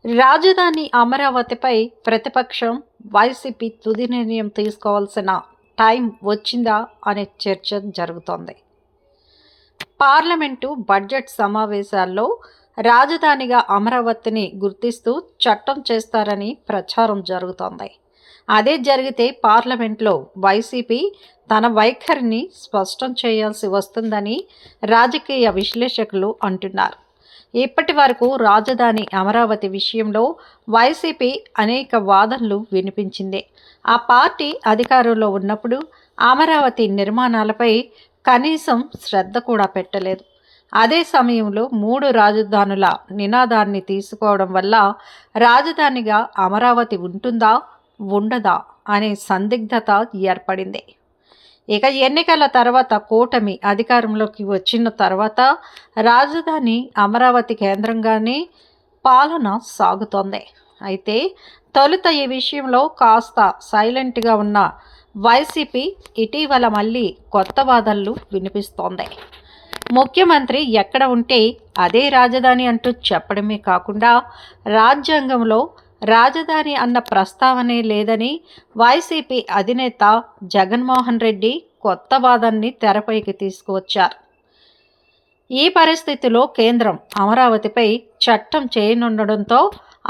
రాజధాని అమరావతిపై ప్రతిపక్షం వైసీపీ తుది నిర్ణయం తీసుకోవాల్సిన టైం వచ్చిందా అనే చర్చ జరుగుతోంది. పార్లమెంటు బడ్జెట్ సమావేశాల్లో రాజధానిగా అమరావతిని గుర్తిస్తూ చట్టం చేస్తారని ప్రచారం జరుగుతోంది. అదే జరిగితే పార్లమెంట్లో వైసీపీ తన వైఖరిని స్పష్టం చేయాల్సి వస్తుందని రాజకీయ విశ్లేషకులు అంటున్నారు. ఇప్పటి వరకు రాజధాని అమరావతి విషయంలో వైసీపీ అనేక వాదనలు వినిపించింది. ఆ పార్టీ అధికారంలో ఉన్నప్పుడు అమరావతి నిర్మాణాలపై కనీసం శ్రద్ధ కూడా పెట్టలేదు. అదే సమయంలో 3 రాజధానుల నినాదాన్ని తీసుకోవడం వల్ల రాజధానిగా అమరావతి ఉంటుందా ఉండదా అనే సందిగ్ధత ఏర్పడింది. ఇక ఎన్నికల తర్వాత కూటమి అధికారంలోకి వచ్చిన తర్వాత రాజధాని అమరావతి కేంద్రంగానే పాలన సాగుతోంది. అయితే తొలుత ఈ విషయంలో కాస్త సైలెంట్గా ఉన్న వైసీపీ ఇటీవల మళ్ళీ కొత్త వాదనలు వినిపిస్తోంది. ముఖ్యమంత్రి ఎక్కడ ఉంటే అదే రాజధాని అంటూ చెప్పడమే కాకుండా రాజ్యాంగంలో రాజధాని అన్న ప్రస్తావనే లేదని వైసీపీ అధినేత జగన్మోహన్ రెడ్డి కొత్త వాదాన్ని తెరపైకి తీసుకువచ్చారు. ఈ పరిస్థితిలో కేంద్రం అమరావతిపై చట్టం చేయనుండడంతో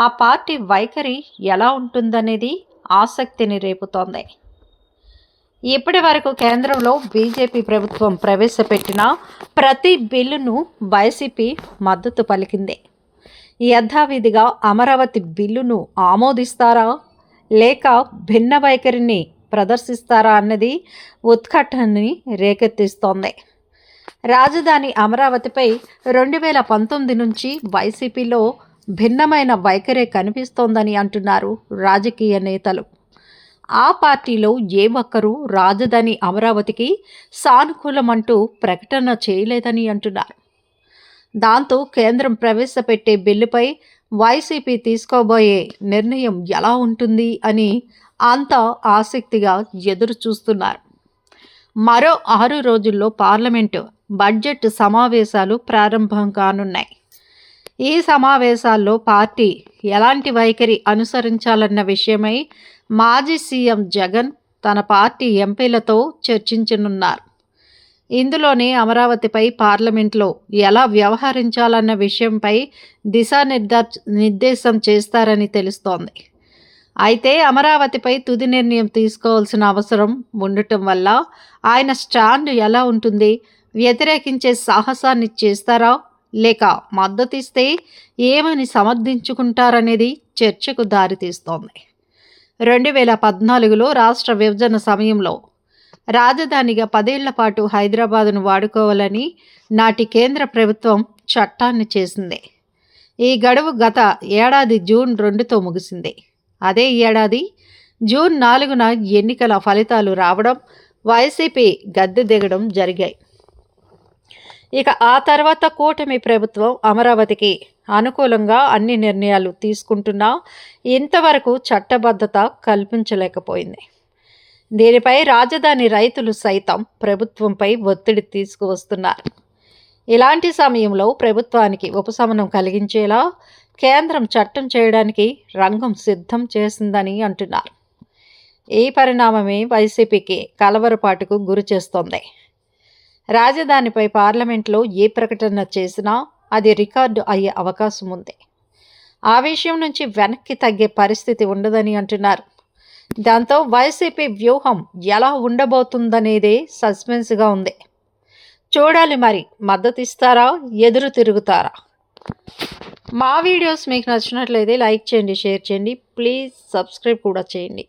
ఆ పార్టీ వైఖరి ఎలా ఉంటుందనేది ఆసక్తిని రేపుతోంది. ఇప్పటి వరకు కేంద్రంలో బీజేపీ ప్రభుత్వం ప్రవేశపెట్టిన ప్రతి బిల్లును వైసీపీ మద్దతు పలికింది. యథావిధిగా అమరావతి బిల్లును ఆమోదిస్తారా లేక భిన్న వైఖరిని ప్రదర్శిస్తారా అన్నది ఉత్కంఠని రేకెత్తిస్తోంది. రాజధాని అమరావతిపై 2019 నుంచి వైసీపీలో భిన్నమైన వైఖరే కనిపిస్తోందని అంటున్నారు రాజకీయ నేతలు. ఆ పార్టీలో ఏ ఒక్కరూ రాజధాని అమరావతికి సానుకూలమంటూ ప్రకటన చేయలేదని అంటున్నారు. దాంతో కేంద్రం ప్రవేశపెట్టే బిల్లుపై వైసీపీ తీసుకోబోయే నిర్ణయం ఎలా ఉంటుంది అని అంతా ఆసక్తిగా ఎదురు చూస్తున్నారు. మరో 6 రోజుల్లో పార్లమెంటు బడ్జెట్ సమావేశాలు ప్రారంభం కానున్నాయి. ఈ సమావేశాల్లో పార్టీ ఎలాంటి వైఖరి అనుసరించాలన్న విషయమై మాజీ సీఎం జగన్ తన పార్టీ ఎంపీలతో చర్చించనున్నారు. ఇందులోనే అమరావతిపై పార్లమెంట్లో ఎలా వ్యవహరించాలన్న విషయంపై దిశానిర్దేశం చేస్తారని తెలుస్తోంది. అయితే అమరావతిపై తుది నిర్ణయం తీసుకోవాల్సిన అవసరం ఉండటం వల్ల ఆయన స్టాండ్ ఎలా ఉంటుంది, వ్యతిరేకించే సాహసాన్ని చేస్తారా లేక మద్దతిస్తే ఏమని సమర్థించుకుంటారనేది చర్చకు దారితీస్తోంది. 2014లో రాష్ట్ర విభజన సమయంలో రాజధానిగా 10 ఏళ్ల పాటు హైదరాబాదును వాడుకోవాలని నాటి కేంద్ర ప్రభుత్వం చట్టాన్ని చేసింది. ఈ గడువు గత ఏడాది జూన్ 2తో ముగిసింది. అదే ఏడాది జూన్ 4న ఎన్నికల ఫలితాలు రావడం, వైసీపీ గద్దె దిగడం జరిగాయి. ఇక ఆ తర్వాత కూటమి ప్రభుత్వం అమరావతికి అనుకూలంగా అన్ని నిర్ణయాలు తీసుకుంటున్నా ఇంతవరకు చట్టబద్ధత కల్పించలేకపోయింది. దీనిపై రాజధాని రైతులు సైతం ప్రభుత్వంపై ఒత్తిడి తీసుకువస్తున్నారు. ఇలాంటి సమయంలో ప్రభుత్వానికి ఉపశమనం కలిగించేలా కేంద్రం చట్టం చేయడానికి రంగం సిద్ధం చేసిందని అంటున్నారు. ఈ పరిణామమే వైసీపీకి కలవరపాటుకు గురి చేస్తోంది. రాజధానిపై పార్లమెంట్లో ఏ ప్రకటన చేసినా అది రికార్డు అయ్యే అవకాశం ఉంది. ఆ విషయం నుంచి వెనక్కి తగ్గే పరిస్థితి ఉండదని అంటున్నారు. దాంతో వైసీపీ వ్యూహం ఎలా ఉండబోతుందనేదే సస్పెన్స్గా ఉంది. చూడాలి మరి, మద్దతిస్తారా ఎదురు తిరుగుతారా? మా వీడియోస్ మీకు నచ్చినట్లయితే లైక్ చేయండి, షేర్ చేయండి, ప్లీజ్ సబ్స్క్రైబ్ కూడా చేయండి.